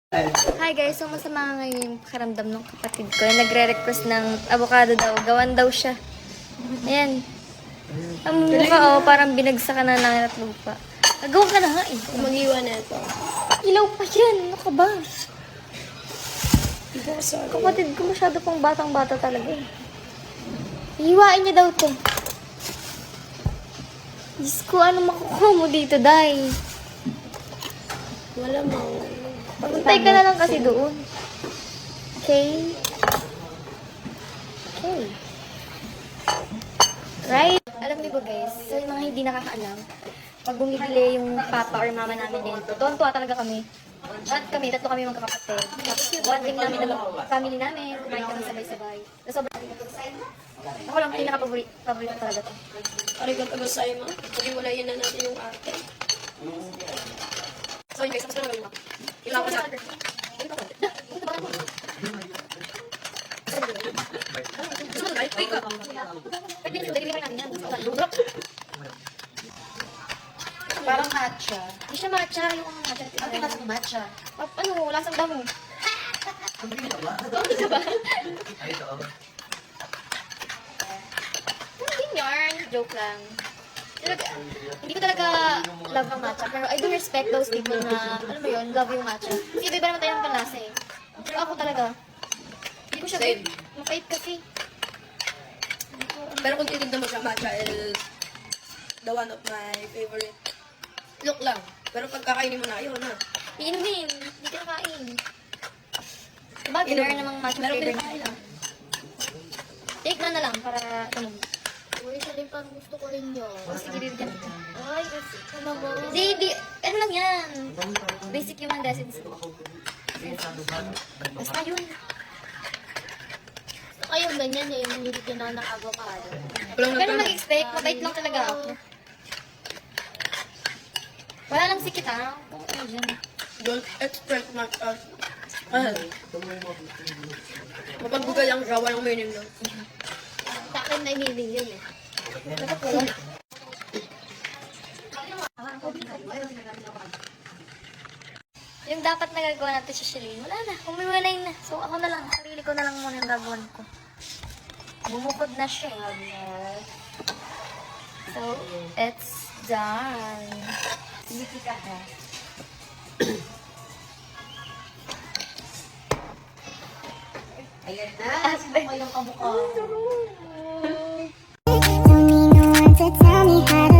Hi guys, so masama ngayon yung pakiramdam ng kapatid ko. Nagre-request ng avocado daw. Gawan daw siya. Ayan. Ang mukha parang binagsakan na ng at lupa. Nagawa ka na nga eh. Mag-iwa na ito. Ilaw pa yan. Ano ka ba? Kapatid ko masyado pang batang-bata talaga eh. Hiwain niya daw to. Diyos ko, ano makukuha mo dito, Day? Wala mo. Pagpuntay ka na lang kasi doon. Okay? Okay. Right? Alam niyo ba guys, sa mga hindi nakakaalam, pag bumibili yung papa or mama namin dito, tuwan-tuwa talaga kami. At kami, tatlo kami magkakapatid. Tapos yung bonding namin ng family namin, kumain kami sabay-sabay. So, sobrang ako lang pinaka-paborito talaga to. Arigato gozaimasu. Kasi wala yan na natin yung ate. So yun guys, tapos na gawin mo. Ilang ko siya. Parang matcha. Hindi siya matcha, yung matcha. Ang pinasa ko matcha. Ano, lasang damo. Hindi ka ba? Hindi yarn. Joke lang. Hindi ko talaga love ang matcha. Pero I do respect those people na, alam mo yun, love yung matcha. Kasi iba-iba naman tayo ng panlasa eh. Pero ako talaga, hindi ko siya mapait kasi. Pero kung titignan mo siya, matcha is the one of my favorite. Look lang. Pero pag kakainin mo na, yun na. Iinumin, hindi ka nakain. Diba, ginara namang matcha Pero flavor pinakain lang. Take na lang para tumog. Uy, isa din parang gusto ko rin yun. Sige, bibigyan kita. Ay, ano ba? Di, ano lang yan. Basic human decency. Basta yun. Ayun, ganyan eh. Yung nilibigyan na ng avocado. Pero mag-expect, mabait lang talaga ako. Wala lang sikit ha. Ano dyan? Don't expect much of mapagbugal lang siya, walang meaning lang. Sa akin na iniling yun eh. Dapat wala. Yung dapat nagagawa natin sa Shalene, wala na. Umiwalay na. So ako na lang. Sarili ko na lang muna yung gagawin ko. Bumukod na siya. So, it's done. Sige ka ha. Ayan na. Sino pa yung avocado? Don't need no one to tell me how to